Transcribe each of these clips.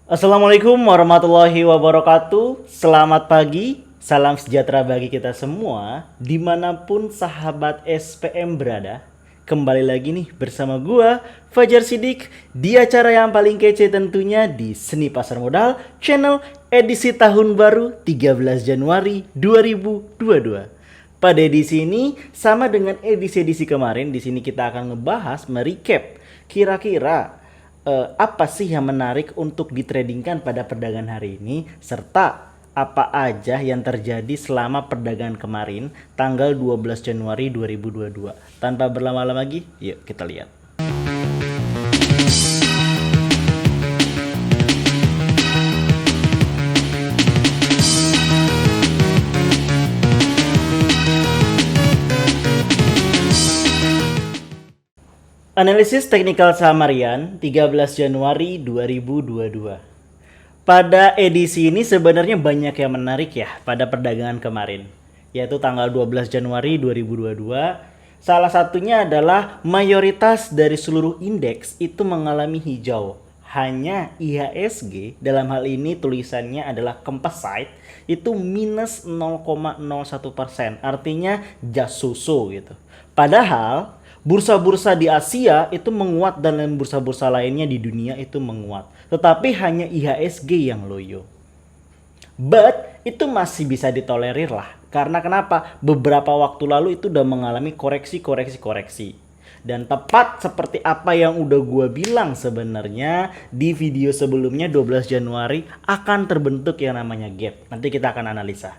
Assalamualaikum warahmatullahi wabarakatuh. Selamat pagi, salam sejahtera bagi kita semua dimanapun sahabat SPM berada. Kembali lagi nih bersama gua Fajar Sidik di acara yang paling kece tentunya di Seni Pasar Modal Channel edisi tahun baru 13 Januari 2022. Pada edisi ini sama dengan edisi-edisi kemarin, di sini kita akan ngebahas merecap kira-kira apa sih yang menarik untuk ditradingkan pada perdagangan hari ini, serta apa aja yang terjadi selama perdagangan kemarin tanggal 12 Januari 2022. Tanpa berlama-lama lagi, yuk kita lihat. Analisis teknikal saham harian 13 Januari 2022. Pada edisi ini sebenarnya banyak yang menarik ya pada perdagangan kemarin, yaitu tanggal 12 Januari 2022. Salah satunya adalah mayoritas dari seluruh indeks itu mengalami hijau. Hanya IHSG, dalam hal ini tulisannya adalah composite, itu minus 0,01%. Artinya just so-so gitu. Padahal bursa-bursa di Asia itu menguat dan bursa-bursa lainnya di dunia itu menguat. Tetapi hanya IHSG yang loyo. But itu masih bisa ditolerir lah. Karena kenapa? Beberapa waktu lalu itu udah mengalami koreksi. Dan tepat seperti apa yang udah gue bilang sebenarnya di video sebelumnya 12 Januari akan terbentuk yang namanya gap. Nanti kita akan analisa.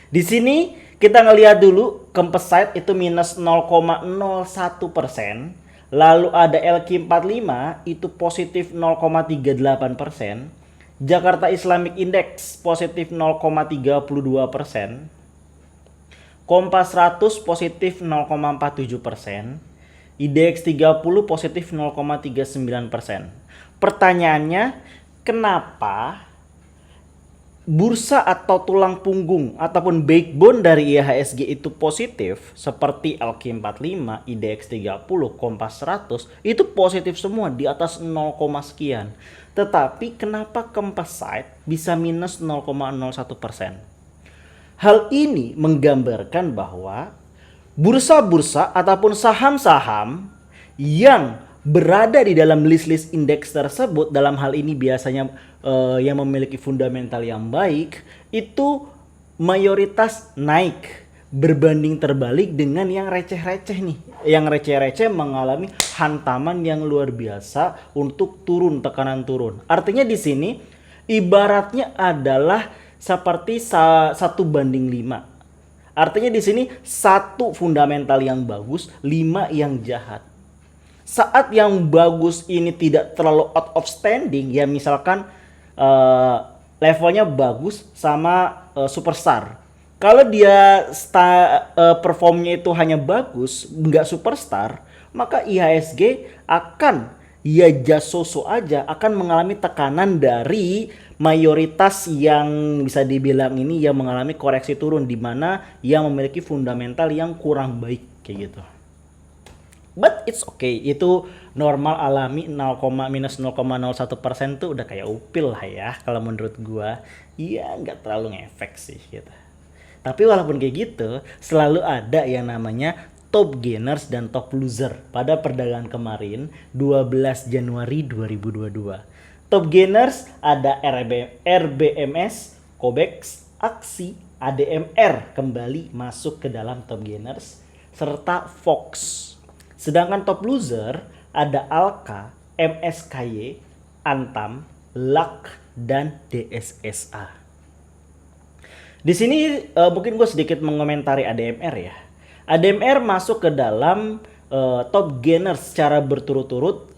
Di sini kita ngelihat dulu composite itu minus 0,01%. Lalu ada LQ45 itu positif 0,38%. Jakarta Islamic Index positif 0,32%. Kompas 100 positif 0,47%. IDX 30 positif 0,39%. Pertanyaannya, kenapa bursa atau tulang punggung ataupun backbone dari IHSG itu positif seperti LQ45, IDX 30, Kompas 100 itu positif semua di atas 0, sekian. Tetapi kenapa composite bisa minus 0,01%? Hal ini menggambarkan bahwa bursa-bursa ataupun saham-saham yang berada di dalam list-list indeks tersebut, dalam hal ini biasanya yang memiliki fundamental yang baik, itu mayoritas naik berbanding terbalik dengan yang receh-receh nih. Yang receh-receh mengalami hantaman yang luar biasa untuk turun, tekanan turun. Artinya di sini ibaratnya adalah seperti 1:5. Artinya di sini 1 fundamental yang bagus, 5 yang jahat. Saat yang bagus ini tidak terlalu out of standing, ya misalkan levelnya bagus sama superstar. Kalau dia performnya itu hanya bagus, nggak superstar, maka IHSG akan ya jasoso aja, akan mengalami tekanan dari mayoritas yang bisa dibilang ini yang mengalami koreksi turun, di mana yang memiliki fundamental yang kurang baik kayak gitu. But it's okay, itu normal alami. Minus 0,01% tuh udah kayak upil lah ya kalau menurut gua. Iya nggak terlalu ngefek sih gitu. Tapi walaupun kayak gitu, selalu ada yang namanya top gainers dan top loser pada perdagangan kemarin 12 Januari 2022. Top gainers ada RBMS, Cobex, Aksi, ADMR kembali masuk ke dalam top gainers, serta Fox. Sedangkan top loser ada Alka, MSKY, Antam, LAK, dan DSSA. Di sini mungkin gue sedikit mengomentari ADMR ya. ADMR masuk ke dalam top gainer secara berturut-turut,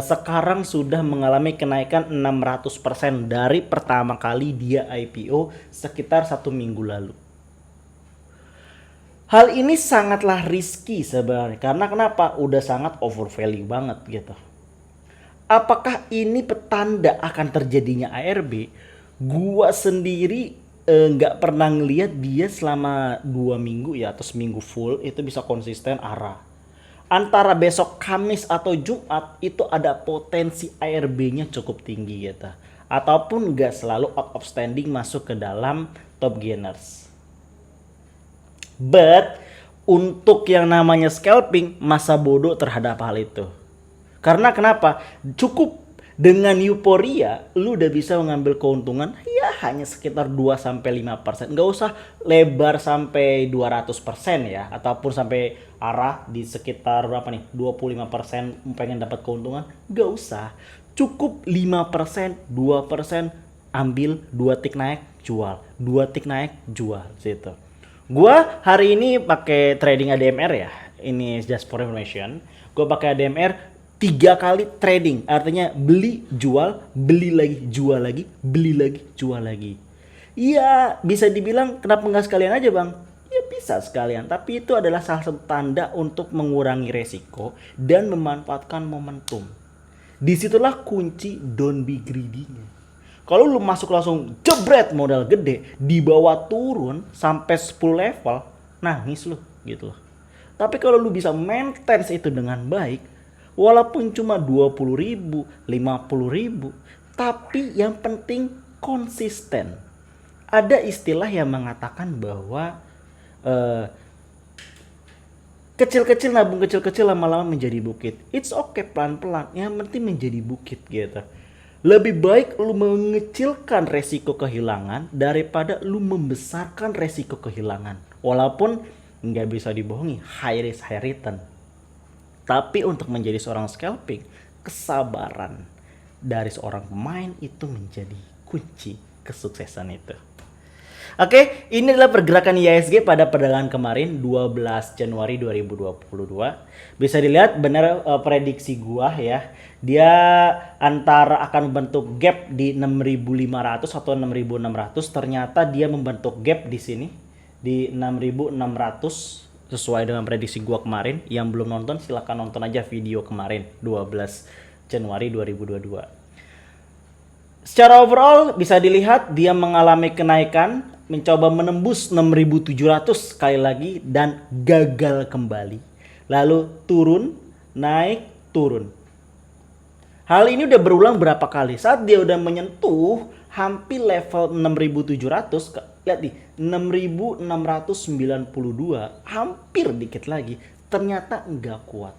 sekarang sudah mengalami kenaikan 600% dari pertama kali dia IPO sekitar 1 minggu lalu. Hal ini sangatlah risky sebenarnya, karena kenapa? Udah sangat overvalue banget gitu. Apakah ini petanda akan terjadinya ARB? Gua sendiri nggak pernah ngelihat dia selama 2 minggu ya atau seminggu full itu bisa konsisten arah. Antara besok Kamis atau Jumat itu ada potensi ARB-nya cukup tinggi gitu. ataupun nggak selalu out of standing masuk ke dalam top gainers. But untuk yang namanya scalping, masa bodoh terhadap hal itu. Karena kenapa? Cukup dengan euforia, lu udah bisa mengambil keuntungan ya hanya sekitar 2-5%. Nggak usah lebar sampai 200% ya. Ataupun sampai arah di sekitar berapa nih? 25% pengen dapat keuntungan. Nggak usah. Cukup 5%, 2%, ambil 2 tick naik, jual. 2 tick naik, jual. Situ. Gua hari ini pakai trading ADMR ya. Ini just for information. Gua pakai ADMR 3 kali trading, artinya beli, jual, beli lagi, jual lagi, beli lagi, jual lagi. Iya, bisa dibilang kenapa nggak sekalian aja bang? Ya bisa sekalian, tapi itu adalah salah satu tanda untuk mengurangi resiko dan memanfaatkan momentum. Disitulah kunci don't be greedy-nya. Kalau lu masuk langsung jebret modal gede, di bawah turun sampai 10 level, nangis lu gitu loh. Tapi kalau lu bisa maintain itu dengan baik, walaupun cuma 20.000, 50.000, tapi yang penting konsisten. Ada istilah yang mengatakan bahwa kecil-kecil nabung kecil-kecil lama-lama menjadi bukit. It's okay, pelan-pelan, yang penting menjadi bukit gitu. Lebih baik lu mengecilkan resiko kehilangan daripada lu membesarkan resiko kehilangan. Walaupun nggak bisa dibohongi, high risk high return. Tapi untuk menjadi seorang scalping, kesabaran dari seorang pemain itu menjadi kunci kesuksesan itu. Oke, ini adalah pergerakan IHSG pada perdagangan kemarin 12 Januari 2022. Bisa dilihat benar prediksi gua ya. Dia antara akan membentuk gap di 6.500 atau 6.600, ternyata dia membentuk gap di sini di 6.600. Sesuai dengan prediksi gua kemarin. Yang belum nonton silahkan nonton aja video kemarin 12 Januari 2022. Secara overall bisa dilihat dia mengalami kenaikan, mencoba menembus 6.700 sekali lagi dan gagal kembali. Lalu turun, naik, turun. Hal ini udah berulang berapa kali. Saat dia udah menyentuh hampir level 6.700, lihat nih, 6.692, hampir dikit lagi, ternyata enggak kuat.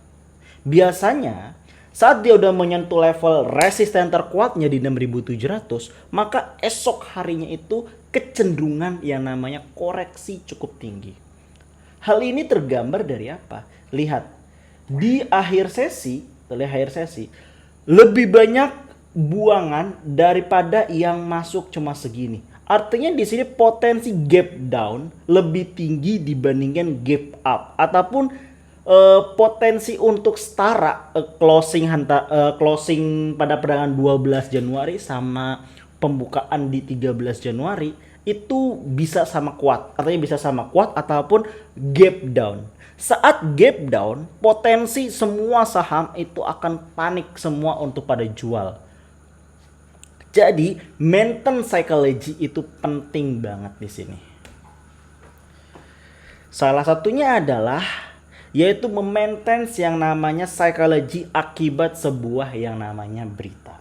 Biasanya saat dia udah menyentuh level resisten terkuatnya di 6.700, maka esok harinya itu kecenderungan yang namanya koreksi cukup tinggi. Hal ini tergambar dari apa? Lihat, di akhir sesi, lebih banyak buangan daripada yang masuk cuma segini. Artinya di sini potensi gap down lebih tinggi dibandingkan gap up, ataupun potensi untuk setara closing pada perdagangan 12 Januari sama pembukaan di 13 Januari itu bisa sama kuat. Artinya bisa sama kuat ataupun gap down. Saat gap down, potensi semua saham itu akan panik semua untuk pada jual. Jadi, maintain psychology itu penting banget di sini. Salah satunya adalah yaitu memaintain yang namanya psychology akibat sebuah yang namanya berita.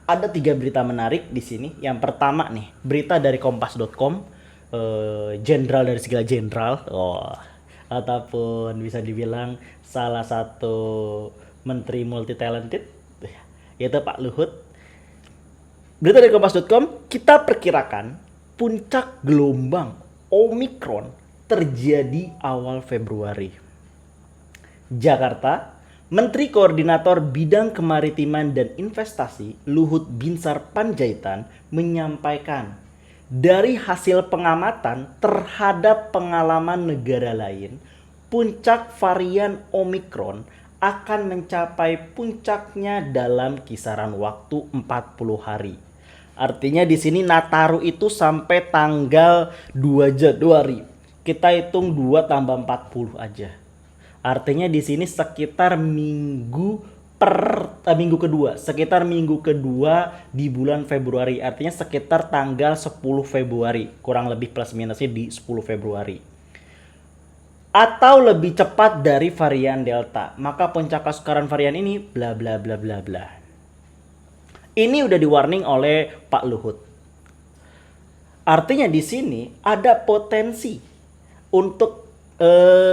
Ada 3 berita menarik di sini. Yang pertama nih, berita dari kompas.com, jenderal dari segala jenderal, ataupun bisa dibilang salah satu menteri multi talented, yaitu Pak Luhut. Berita dari kompas.com, kita perkirakan puncak gelombang Omicron terjadi awal Februari. Jakarta, Menteri Koordinator Bidang Kemaritiman dan Investasi Luhut Binsar Panjaitan menyampaikan, dari hasil pengamatan terhadap pengalaman negara lain, puncak varian Omicron akan mencapai puncaknya dalam kisaran waktu 40 hari. Artinya di sini Nataru itu sampai tanggal 2 Januari. Kita hitung 2 tambah 40 aja. Artinya di sini sekitar minggu kedua di bulan Februari. Artinya sekitar tanggal 10 Februari. Kurang lebih plus minusnya di 10 Februari. Atau lebih cepat dari varian Delta. Maka puncak kesukaran varian ini bla bla bla bla bla. Ini udah di-warning oleh Pak Luhut. Artinya di sini ada potensi untuk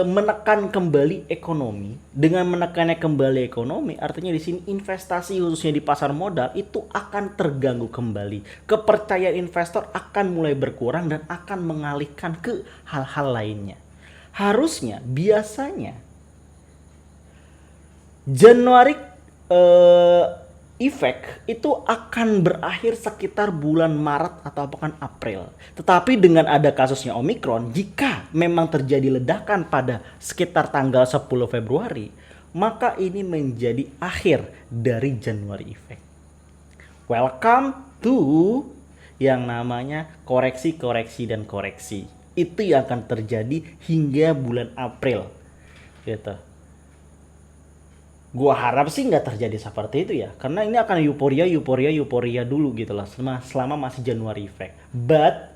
menekan kembali ekonomi. Dengan menekannya kembali ekonomi, artinya di sini investasi khususnya di pasar modal itu akan terganggu kembali. Kepercayaan investor akan mulai berkurang dan akan mengalihkan ke hal-hal lainnya. Harusnya biasanya Januari efek itu akan berakhir sekitar bulan Maret atau bahkan April. Tetapi dengan ada kasusnya Omikron, jika memang terjadi ledakan pada sekitar tanggal 10 Februari, maka ini menjadi akhir dari Januari efek. Welcome to yang namanya koreksi dan koreksi. Itu yang akan terjadi hingga bulan April. Gitu. Gua harap sih nggak terjadi seperti itu ya, karena ini akan euforia dulu gitu lah selama masih Januari effect. But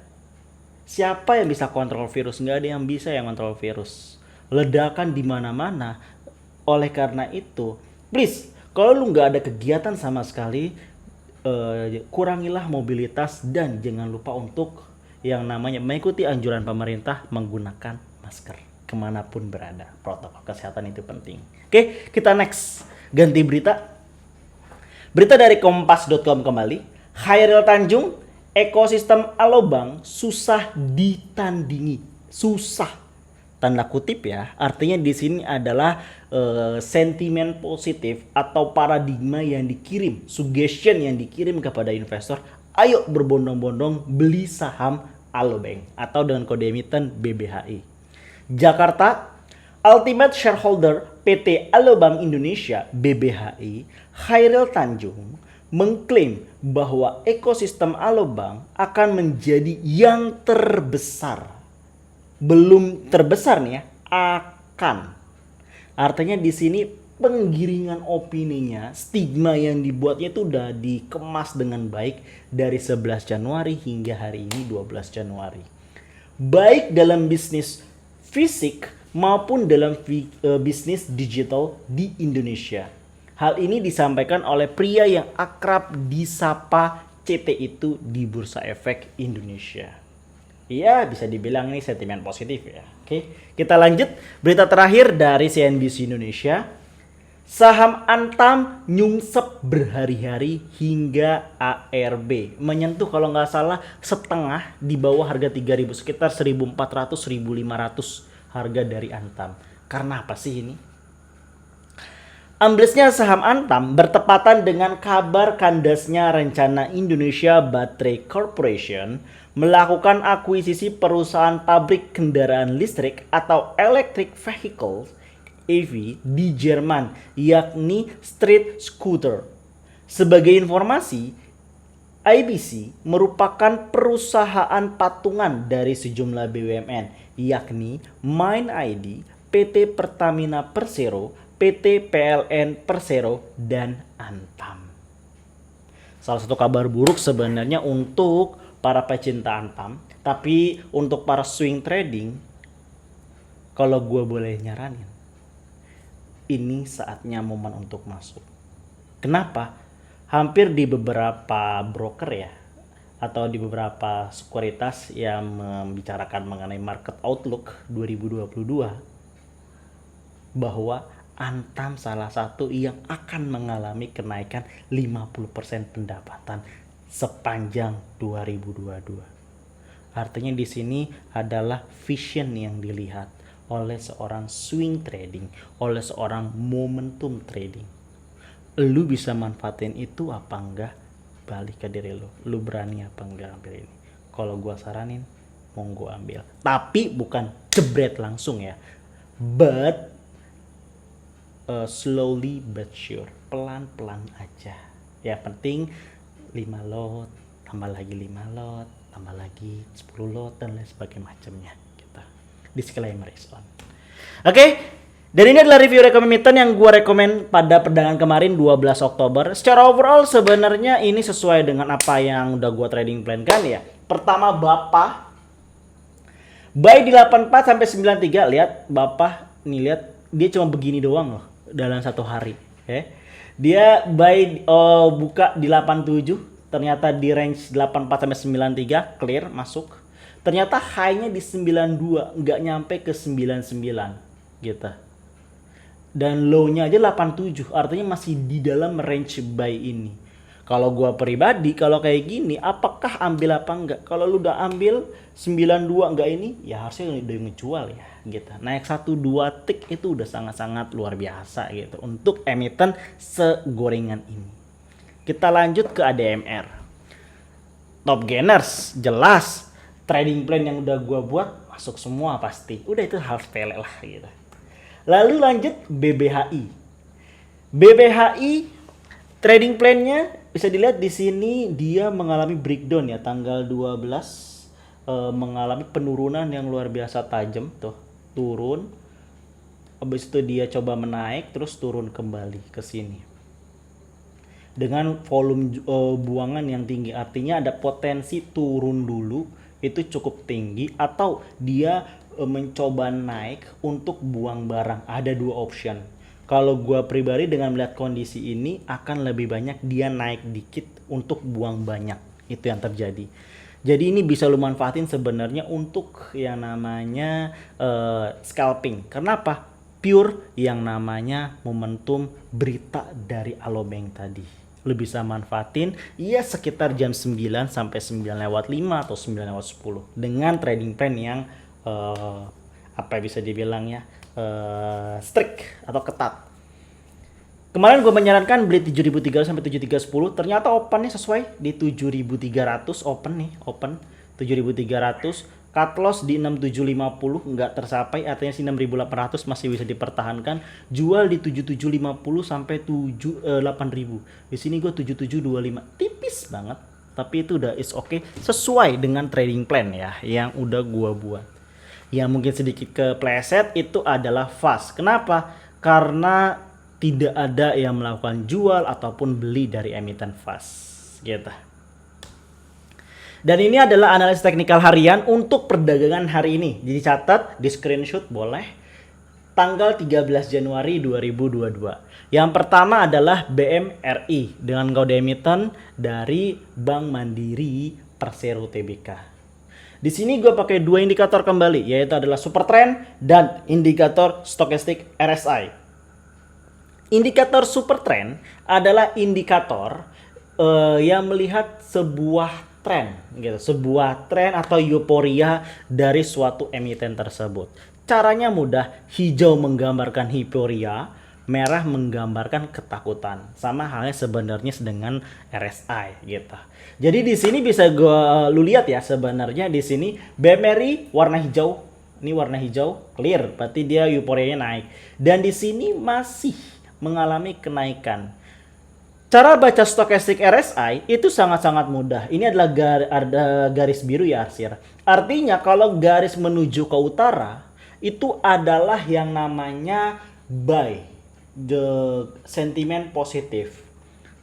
siapa yang bisa kontrol virus? Nggak ada yang bisa yang kontrol virus. Ledakan di mana-mana. Oleh karena itu, please, kalau lu nggak ada kegiatan sama sekali, kurangilah mobilitas dan jangan lupa untuk yang namanya mengikuti anjuran pemerintah menggunakan masker kemanapun berada. Protokol kesehatan itu penting. Oke, kita next. Ganti berita. Berita dari kompas.com kembali. Khairil Tanjung, ekosistem Alobank susah ditandingi. Susah. Tanda kutip ya. Artinya di sini adalah sentimen positif atau paradigma yang dikirim, suggestion yang dikirim kepada investor. Ayo berbondong-bondong beli saham Alobank atau dengan kode emiten BBHI. Jakarta, Ultimate Shareholder PT Alobank Indonesia BBHI, Khairil Tanjung, mengklaim bahwa ekosistem Alobank akan menjadi yang terbesar. Belum terbesar nih ya, akan. Artinya di sini penggiringan opininya, stigma yang dibuatnya itu udah dikemas dengan baik dari 11 Januari hingga hari ini 12 Januari. Baik dalam bisnis fisik maupun dalam bisnis digital di Indonesia. Hal ini disampaikan oleh pria yang akrab disapa CT itu di Bursa Efek Indonesia. Iya, bisa dibilang ini sentimen positif ya. Oke, kita lanjut. Berita terakhir dari CNBC Indonesia. Saham Antam nyungsep berhari-hari hingga ARB. Menyentuh kalau nggak salah setengah di bawah harga 3.000, sekitar 1.400-1.500 harga dari Antam. Karena apa sih ini? Amblesnya saham Antam bertepatan dengan kabar kandasnya rencana Indonesia Battery Corporation melakukan akuisisi perusahaan pabrik kendaraan listrik atau electric vehicles EV di Jerman, yakni Street Scooter. Sebagai informasi, IBC merupakan perusahaan patungan dari sejumlah BUMN, yakni MindID, PT Pertamina Persero, PT PLN Persero, dan Antam. Salah satu kabar buruk sebenarnya untuk para pecinta Antam, tapi untuk para swing trading, kalau gue boleh nyaranin, ini saatnya momen untuk masuk. Kenapa? Hampir di beberapa broker ya, atau di beberapa sekuritas yang membicarakan mengenai market outlook 2022, bahwa Antam salah satu yang akan mengalami kenaikan 50% pendapatan sepanjang 2022. Artinya di sini adalah vision yang dilihat oleh seorang swing trading, oleh seorang momentum trading. Lu bisa manfaatin itu apa enggak? Balik ke diri lu. Lu berani apa enggak ambil ini? Kalau gua saranin, monggo ambil. Tapi bukan jebret langsung ya. But slowly but sure. Pelan-pelan aja. Ya penting 5 lot, tambah lagi 5 lot, tambah lagi 10 lot dan lain sebagainya macamnya. Disclaimer is on. Oke, dan ini adalah review rekomend emiten yang gue rekomend pada perdagangan kemarin 12 Oktober. Secara overall sebenarnya ini sesuai dengan apa yang udah gue trading plan kan ya. Pertama Bapak buy di 84 sampai 93. Lihat Bapak nih, lihat dia cuma begini doang loh dalam satu hari. Oke. Dia buka di 87, ternyata di range 84 sampai 93 clear masuk. Ternyata high-nya di 92, nggak nyampe ke 99 gitu. Dan low-nya aja 87, artinya masih di dalam range buy ini. Kalau gua pribadi, kalau kayak gini, apakah ambil apa enggak? Kalau lu udah ambil 92 enggak ini, ya harusnya udah ngejual ya gitu. Naik 1-2 tick itu udah sangat-sangat luar biasa gitu untuk emiten segorengan ini. Kita lanjut ke ADMR. Top gainers, jelas. Trading plan yang udah gua buat masuk semua pasti. Udah itu hal sepele lah gitu. Lalu lanjut BBHI. BBHI trading plan-nya bisa dilihat di sini dia mengalami breakdown ya tanggal 12 mengalami penurunan yang luar biasa tajam tuh, turun. Habis itu dia coba menaik terus turun kembali ke sini. Dengan volume buangan yang tinggi, artinya ada potensi turun dulu itu cukup tinggi atau dia mencoba naik untuk buang barang. Ada dua option. Kalau gua pribadi dengan melihat kondisi ini akan lebih banyak dia naik dikit untuk buang banyak. Itu yang terjadi. Jadi ini bisa lu manfaatin sebenarnya untuk yang namanya scalping. Kenapa? Pure yang namanya momentum berita dari Alobank tadi. Lu bisa manfaatin ya sekitar jam 9 sampai 9:05 atau 9:10 dengan trading plan yang apa bisa dibilang ya strict atau ketat. Kemarin gue menyarankan beli 7.300 sampai 7.310, ternyata opennya sesuai di 7.300 open 7.300, cut loss di 6.750 nggak tercapai, artinya si 6.800 masih bisa dipertahankan, jual di 7.750 sampai 8.000. Di sini gue 7.725, tipis banget, tapi itu udah is okay, sesuai dengan trading plan ya yang udah gue buat. Yang mungkin sedikit kepleset itu adalah fast. Kenapa? Karena tidak ada yang melakukan jual ataupun beli dari emiten fast gitu. Dan ini adalah analisis teknikal harian untuk perdagangan hari ini. Jadi catat, di screenshot boleh. Tanggal 13 Januari 2022. Yang pertama adalah BMRI dengan kode emiten dari Bank Mandiri Persero Tbk. Di sini gue pakai dua indikator kembali, yaitu adalah super trend dan indikator stokastik RSI. Indikator super trend adalah indikator yang melihat sebuah tren, gitu, sebuah tren atau euforia dari suatu emiten tersebut. Caranya mudah, hijau menggambarkan euforia, merah menggambarkan ketakutan. Sama halnya sebenarnya dengan RSI gitu. Jadi di sini bisa lu lihat ya sebenarnya di sini BMRI warna hijau. Ini warna hijau clear, berarti dia euforianya naik. Dan di sini masih mengalami kenaikan. Cara baca stokastik RSI itu sangat-sangat mudah. Ini adalah garis biru ya Arsir. Artinya kalau garis menuju ke utara itu adalah yang namanya buy, the sentimen positif.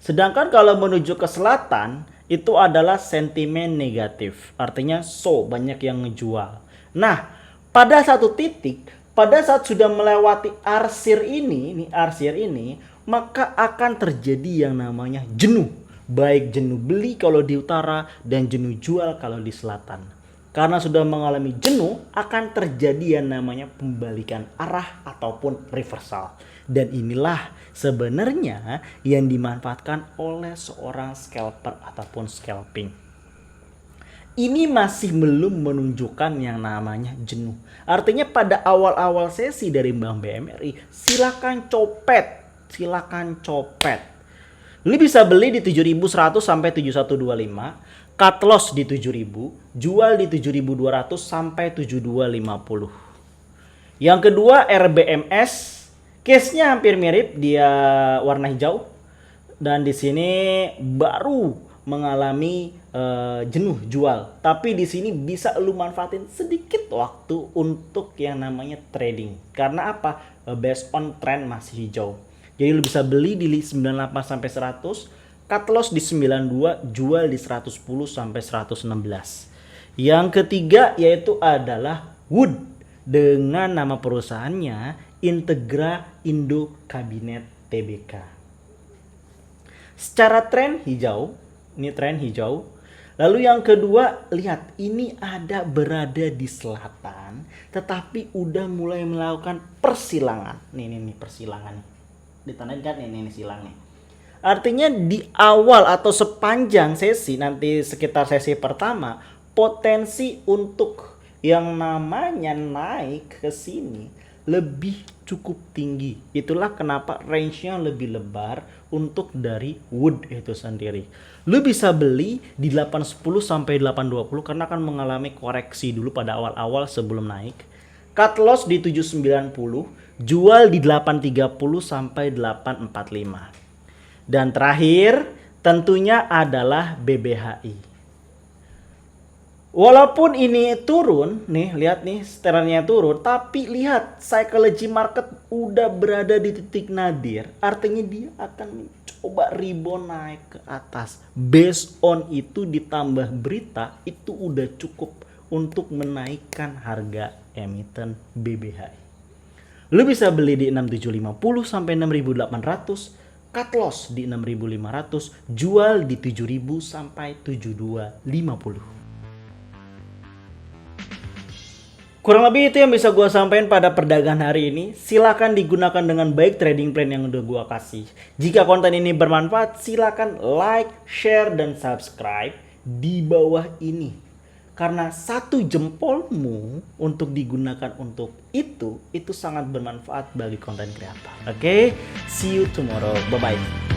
Sedangkan kalau menuju ke selatan itu adalah sentimen negatif. Artinya banyak yang ngejual. Nah, pada satu titik, pada saat sudah melewati arsir ini, maka akan terjadi yang namanya jenuh. Baik jenuh beli kalau di utara dan jenuh jual kalau di selatan. Karena sudah mengalami jenuh, akan terjadi yang namanya pembalikan arah ataupun reversal. Dan inilah sebenarnya yang dimanfaatkan oleh seorang scalper ataupun scalping. Ini masih belum menunjukkan yang namanya jenuh. Artinya pada awal-awal sesi dari Bank BMRI, silakan copet. Lu bisa beli di 7.100 sampai 7.125, cut loss di 7.000, jual di 7.200 sampai 7.250. Yang kedua RBMS, case-nya hampir mirip, dia warna hijau dan di sini baru mengalami jenuh jual. Tapi di sini bisa lu manfaatin sedikit waktu untuk yang namanya trading. Karena apa? Based on trend masih hijau. Jadi lu bisa beli di 98 sampai 100, cut loss di 92, jual di 110 sampai 116. Yang ketiga yaitu adalah Wood dengan nama perusahaannya Integra Indo Kabinet Tbk. Secara tren hijau, ini tren hijau. Lalu yang kedua, lihat ini ada berada di selatan, tetapi udah mulai melakukan persilangan. Nih persilangan. Ditandain kan ini silang nih. Artinya di awal atau sepanjang sesi, nanti sekitar sesi pertama, potensi untuk yang namanya naik ke sini lebih cukup tinggi. Itulah kenapa range-nya lebih lebar untuk dari wood itu sendiri. Lu bisa beli di 810 sampai 820 karena akan mengalami koreksi dulu pada awal-awal sebelum naik. Cut loss di 790, jual di 830 sampai 845. Dan terakhir tentunya adalah BBHI. Walaupun ini turun, nih lihat nih sternya turun, tapi lihat psychology market udah berada di titik nadir. Artinya dia akan mencoba rebound naik ke atas. Based on itu ditambah berita, itu udah cukup untuk menaikkan harga emiten BBHI. Lu bisa beli di 6750 sampai 6800, cut loss di 6500, jual di 7000 sampai 7250. Kurang lebih itu yang bisa gue sampaikan pada perdagangan hari ini. Silakan digunakan dengan baik trading plan yang udah gue kasih. Jika konten ini bermanfaat, silakan like, share, dan subscribe di bawah ini. Karena satu jempolmu untuk digunakan untuk itu sangat bermanfaat bagi konten kreator. Oke, see you tomorrow. Bye-bye.